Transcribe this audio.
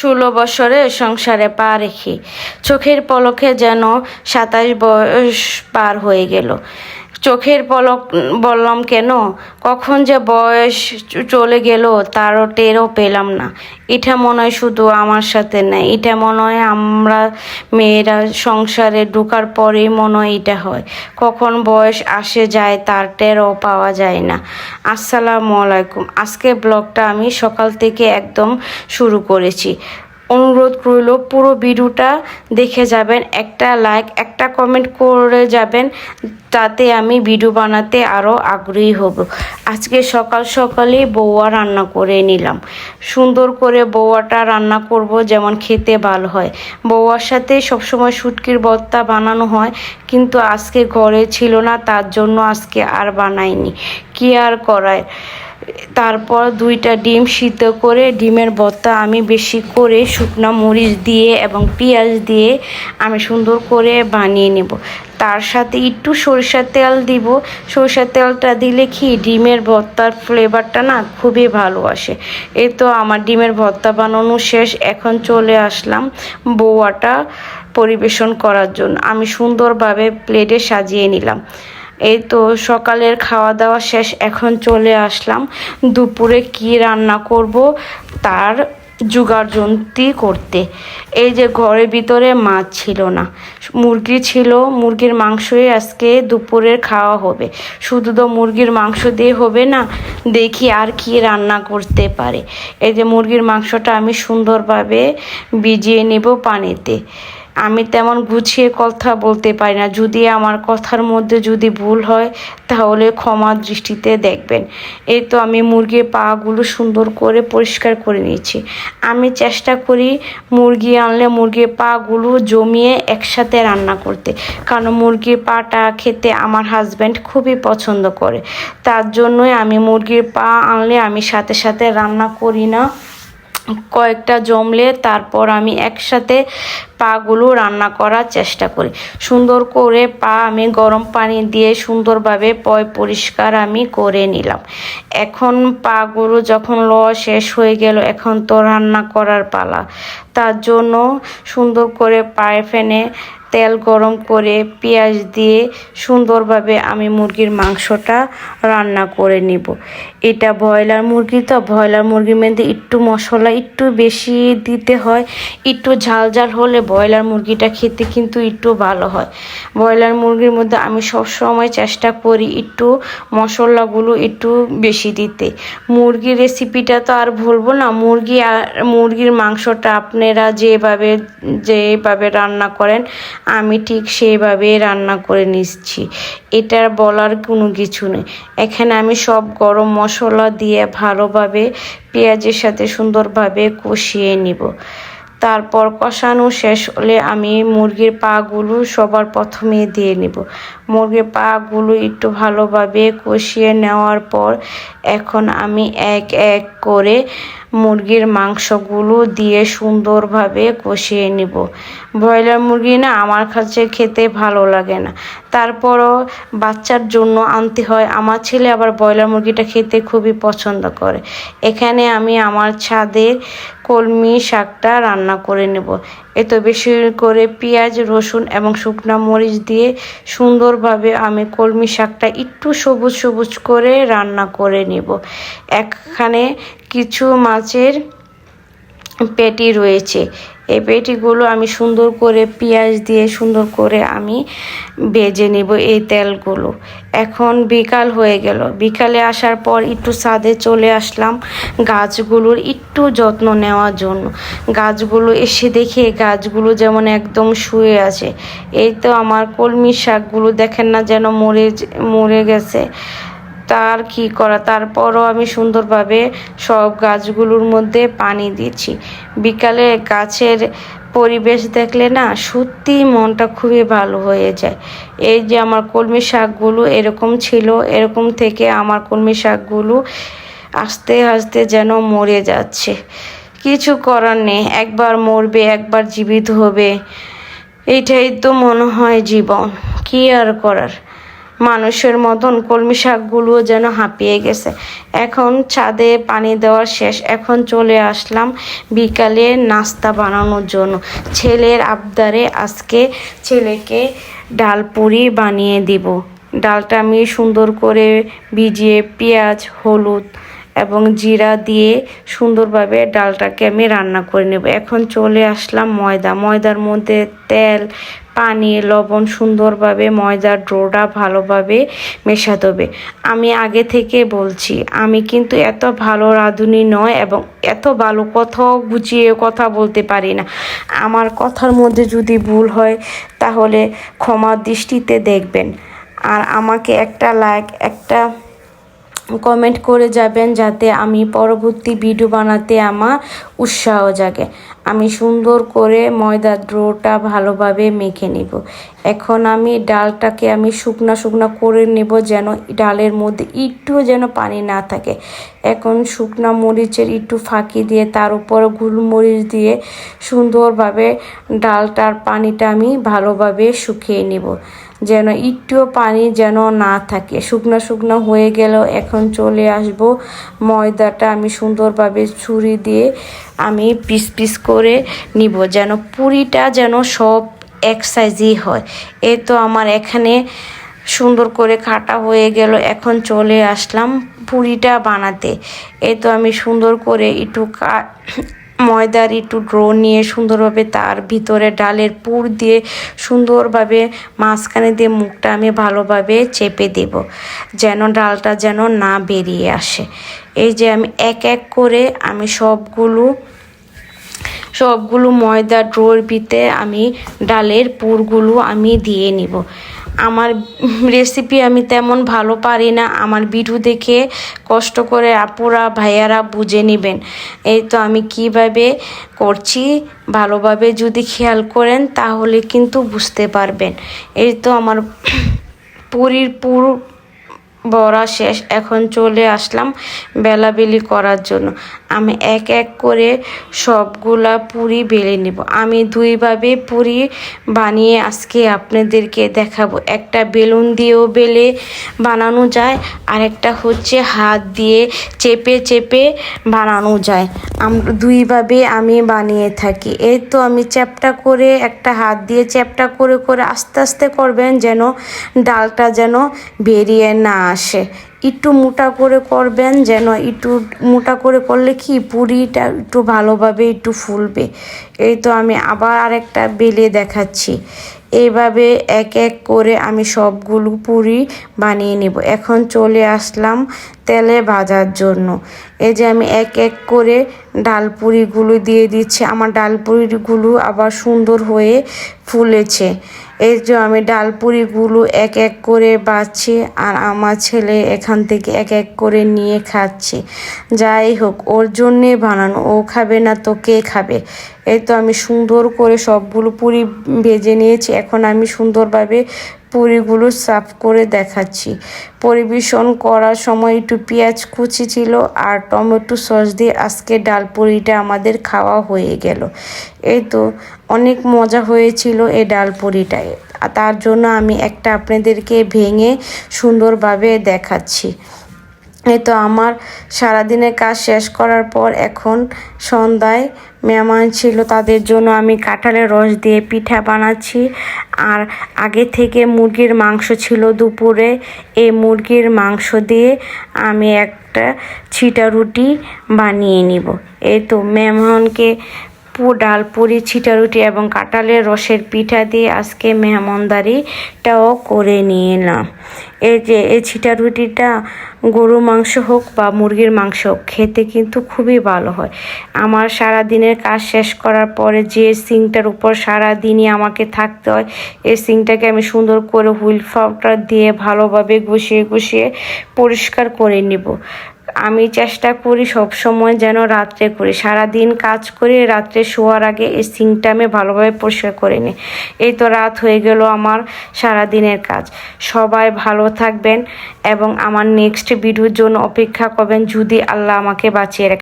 16 বছরে সংসারে পা রেখে চোখের পলকে যেন 27 বয়স পার হয়ে গেল। চোখের পলক বললাম কেন, কখন যে বয়স চলে গেল তারও টেরও পেলাম না। এটা মনে হয় শুধু আমার সাথে নেই, এটা মনে হয় আমরা মেয়েরা সংসারে ঢোকার পরেই মনে হয় এটা হয়। কখন বয়স আসে যায় তার টেরও পাওয়া যায় না। আসসালামু আলাইকুম। আজকে ব্লগটা আমি সকাল থেকে একদম শুরু করেছি। অনুরোধ রইল পুরো ভিডিওটা দেখে যাবেন, একটা লাইক একটা কমেন্ট করে যাবেন, তাতে আমি ভিডিও বানাতে আরও আগ্রহী হব। আজকে সকাল সকালেই বৌয়া রান্না করে নিলাম। সুন্দর করে বৌয়াটা রান্না করব যেমন খেতে ভালো হয়। বৌয়ার সাথে সবসময় শুটকির ভর্তা বানানো হয়, কিন্তু আজকে ঘরে ছিল না, তার জন্য আজকে আর বানাইনি। কি আর করায়। তারপর 2টা ডিম সিদ্ধ করে ডিমের ভর্তা আমি বেশি করে শুকনো মরিচ দিয়ে এবং পেঁয়াজ দিয়ে আমি সুন্দর করে বানিয়ে নেব। তার সাথে একটু সরিষার তেল দিব। সরিষার তেলটা দিলে কি ডিমের ভর্তার ফ্লেভারটা না খুবই ভালো আসে। এই তো আমার ডিমের ভর্তা বানানো শেষ। এখন চলে আসলাম বৌয়াটা পরিবেশন করার জন্য। আমি সুন্দরভাবে প্লেটে সাজিয়ে নিলাম। এই তো সকালের খাওয়া দাওয়া শেষ, এখন চলে আসলাম দুপুরে কি রান্না করব তার জোগাড়যন্ত্র করতে। এই যে ঘরের ভিতরে মাছ ছিল না, মুরগি ছিল, মুরগির মাংসই আজকে দুপুরের খাওয়া হবে। শুধু তো মুরগির মাংস দিয়ে হবে না, দেখি আর কি রান্না করতে পারে। এই যে মুরগির মাংসটা আমি সুন্দরভাবে ভিজিয়ে নেব পানিতে। আমি তেমন গুছিয়ে কথা বলতে পারি না, যদি আমার কথার মধ্যে যদি ভুল হয় তাহলে ক্ষমা দৃষ্টিতে দেখবেন। এই তো আমি মুরগির পাগুলো সুন্দর করে পরিষ্কার করে নিয়েছি। আমি চেষ্টা করি মুরগি আনলে মুরগির পাগুলো জমিয়ে একসাথে রান্না করতে, কারণ মুরগির পাটা খেতে আমার হাজব্যান্ড খুবই পছন্দ করে। তার জন্যই আমি মুরগির পা আনলে আমি সাথে সাথে রান্না করি না, কয়েকটা জমলে তারপর আমি একসাথে পাগুলো রান্না করার চেষ্টা করি। সুন্দর করে পা আমি গরম পানি দিয়ে সুন্দরভাবে পরিষ্কার আমি করে নিলাম। এখন পাগুলো যখন শেষ হয়ে গেল, এখন তো রান্না করার পালা। তার জন্য সুন্দর করে পায়ে ফেনে তেল গরম করে পেঁয়াজ দিয়ে সুন্দরভাবে আমি মুরগির মাংসটা রান্না করে নিব। এটা ব্রয়লার মুরগি, তো ব্রয়লার মুরগির মধ্যে একটু মশলা একটু বেশি দিতে হয়। একটু ঝাল ঝাল হলে ব্রয়লার মুরগিটা খেতে কিন্তু একটু ভালো হয়। ব্রয়লার মুরগির মধ্যে আমি সবসময় চেষ্টা করি একটু মশলাগুলো একটু বেশি দিতে। মুরগির রেসিপিটা তো আর বলবো না, মুরগির মাংসটা আপনারা যেভাবে রান্না করেন আমি ঠিক সেইভাবে রান্না করে নিচ্ছি। এটার বলার কোনো কিছু নেই। এখানে আমি সব গরম মশলা দিয়ে ভালোভাবে পেঁয়াজের সাথে সুন্দরভাবে কষিয়ে নিব। তারপর কষানো শেষ হলে আমি মুরগির পাগুলো সবার প্রথমে দিয়ে নিব। মুরগির পাগুলো একটু ভালোভাবে কষিয়ে নেওয়ার পর এখন আমি এক এক করে মুরগির মাংসগুলো দিয়ে সুন্দরভাবে কষিয়ে নিব। ব্রয়লার মুরগি না আমার কাছে খেতে ভালো লাগে না, তারপরও বাচ্চার জন্য আনতে হয়। আমার ছেলে আবার ব্রয়লার মুরগিটা খেতে খুবই পছন্দ করে। এখানে আমি আমার ছাদের কলমি শাকটা রান্না করে নেব। এত বেশি করে পেঁয়াজ রসুন এবং শুকনো মরিচ দিয়ে সুন্দরভাবে আমি কলমি শাকটা একটু সবুজ সবুজ করে রান্না করে নেব। এখানে কিছু মাছের পেটি রয়েছে, এই পেটিগুলো আমি সুন্দর করে পেঁয়াজ দিয়ে সুন্দর করে আমি ভেজে নেব এই তেলগুলো। এখন বিকাল হয়ে গেল। বিকালে আসার পর একটু ছাদে চলে আসলাম গাছগুলোর একটু যত্ন নেওয়ার জন্য। গাছগুলো এসে দেখে গাছগুলো যেমন একদম শুয়ে আছে। এই তো আমার কলমি শাকগুলো দেখেন না যেন মরে গেছে। তার কি করা, তারপরও আমি সুন্দরভাবে সব গাছগুলোর মধ্যে পানি দিচ্ছি। বিকালে গাছের পরিবেশ দেখলে না সত্যি মনটা খুবই ভালো হয়ে যায়। এই যে আমার কলমি শাকগুলো এরকম ছিল, এরকম থেকে আমার কলমি শাকগুলো আস্তে আস্তে যেন মরে যাচ্ছে। কিছু করার নেই, একবার মরবে একবার জীবিত হবে, এইটাই তো মনে হয় জীবন। কি আর করার। মানুষের মতন কলমি শাকগুলো যেন হাঁপিয়ে গেছে। এখন ছাদে পানি দেওয়ার শেষ, এখন চলে আসলাম বিকালে নাস্তা বানানোর জন্য। ছেলের আবদারে আজকে ছেলেকে ডাল পুরি বানিয়ে দিব। ডালটা আমি সুন্দর করে ভিজিয়ে পেঁয়াজ, হলুদ এবং জিরা দিয়ে সুন্দরভাবে ডালটাকে আমি রান্না করে নেব। এখন চলে আসলাম ময়দার মধ্যে তেল, পানি, লবণ সুন্দরভাবে ময়দার ডোটা ভালোভাবে মেশাতে হবে। আমি আগে থেকে বলছি, আমি কিন্তু এত ভালো রাঁধুনি নয় এবং এত ভালো কথাও গুছিয়ে কথা বলতে পারি না। আমার কথার মধ্যে যদি ভুল হয় তাহলে ক্ষমার দৃষ্টিতে দেখবেন। আর আমাকে একটা লাইক, একটা কমেন্ট করে যাবেন যাতে আমি পরবর্তী ভিডিও বানাতে আমার উৎসাহ জাগে। আমি সুন্দর করে ময়দার ডোটা ভালোভাবে মেখে নিব। এখন আমি ডালটাকে আমি শুকনা করে নেব যেন ডালের মধ্যে একটু যেন পানি না থাকে। এখন শুকনা মরিচের একটু ফাঁকি দিয়ে তার উপর গোলমরিচ দিয়ে সুন্দরভাবে ডালটার পানিটা আমি ভালোভাবে শুকিয়ে নেব যেন একটুও পানি যেন না থাকে। শুকনো হয়ে গেল। এখন চলে আসব ময়দাটা আমি সুন্দরভাবে ছুরি দিয়ে আমি পিস করে নিব যেন পুরিটা যেন সব এক সাইজই হয়। এই তো আমার এখানে সুন্দর করে কাটা হয়ে গেল। এখন চলে আসলাম পুরিটা বানাতে। এই তো আমি সুন্দর করে একটু ময়দার একটু ডো নিয়ে সুন্দরভাবে তার ভিতরে ডালের পুর দিয়ে সুন্দরভাবে মাঝখানে দিয়ে মুখটা আমি ভালোভাবে চেপে দেব যেন ডালটা যেন না বেরিয়ে আসে। এই যে আমি এক করে আমি সবগুলো ময়দার ডোর ভিতরে আমি ডালের পুরগুলো আমি দিয়ে নিব। আমার রেসিপি আমি তেমন ভালো পারি না, আমার ভিডিও দেখে কষ্ট করে আপুরা ভাইয়ারা বুঝে নেবেন। এই তো আমি কিভাবে করছি ভালোভাবে যদি খেয়াল করেন তাহলে কিন্তু বুঝতে পারবেন। এই তো আমার পুরির পুর বড়া শেষ। এখন চলে আসলাম বেলাবেলি করার জন্য। আমি এক করে সবগুলা পুরি বেলে নেব। আমি দুইভাবে পুরি বানিয়ে আজকে আপনাদেরকে দেখাবো। একটা বেলুন দিয়েও বেলে বানানো যায়, আর একটা হচ্ছে হাত দিয়ে চেপে বানানো যায়। দুইভাবে আমি বানিয়ে থাকি। এই তো আমি চ্যাপটা করে একটা হাত দিয়ে চ্যাপটা করে আস্তে করবেন যেন ডালটা যেন বেরিয়ে না আসে। একটু মোটা করে করবেন যেন একটু মোটা করে করলে কি পুরিটা একটু ভালোভাবে একটু ফুলবে। এই তো আমি আবার আরেকটা বেলে দেখাচ্ছি। এইভাবে এক করে আমি সবগুলো পুরি বানিয়ে নেব। এখন চলে আসলাম তেলে ভাজার জন্য। এই যে আমি এক করে ডাল পুরিগুলো দিয়ে দিচ্ছি। আমার ডাল পুরিগুলো আবার সুন্দর হয়ে ফুলেছে। এই যে আমি ডাল পুরিগুলো এক করে বাছছি আর আমার ছেলে এখান থেকে এক করে নিয়ে খাচ্ছে। যাই হোক, ওর জন্যে বানানো, ও খাবে না তো কে খাবে। এই তো আমি সুন্দর করে সবগুলো পুরি ভেজে নিয়েছি। এখন আমি সুন্দরভাবে পুরিগুলো সার্ভ করে দেখাচ্ছি। পরিবেশন করার সময় একটু পেঁয়াজ কুচি ছিল আর টমেটো সস দিয়ে আজকে ডাল পুরিটা আমাদের খাওয়া হয়ে গেল। এই তো অনেক মজা হয়েছিল এই ডাল পুরিটায়। তার জন্য আমি একটা আপনাদেরকে ভেঙে সুন্দরভাবে দেখাচ্ছি। এই তো আমার সারাদিনের কাজ শেষ করার পর এখন সন্ধ্যায় মেহমান ছিল, তাদের জন্য আমি কাঁঠালের রস দিয়ে পিঠা বানাচ্ছি। আর আগে থেকে মুরগির মাংস ছিল দুপুরে, এই মুরগির মাংস দিয়ে আমি একটা ছিটা রুটি বানিয়ে নিব। এই তো মেহমানকে ডাল পুরি, ছিটা রুটি এবং কাঁঠালের রসের পিঠা দিয়ে আজকে মেহমানদারিটাও করে নিলাম। এই যে এই ছিটা রুটিটা গরু মাংস হোক বা মুরগির মাংস হোক খেতে কিন্তু খুবই ভালো হয়। আমার সারা দিনের কাজ শেষ করার পরে যে সিঙ্কটার উপর সারা দিনই আমাকে থাকতে হয়, এই সিঙ্কটাকে আমি সুন্দর করে হুইল পাউডার দিয়ে ভালোভাবে গুছিয়ে পরিষ্কার করে নিব। আমি চেষ্টা করি সব সময় যেন রাত্রে করি, সারাদিন কাজ করে রাত্রে শোয়ার আগে এই সিঙ্কটা আমি ভালোভাবে পরিষ্কার করে নিই। এই তো রাত হয়ে গেল আমার সারাদিনের কাজ। সবাই ভালো থাকবেন এবং আমার নেক্সট ভিডিওর জন্য অপেক্ষা করবেন যদি আল্লাহ আমাকে বাঁচিয়ে রাখে।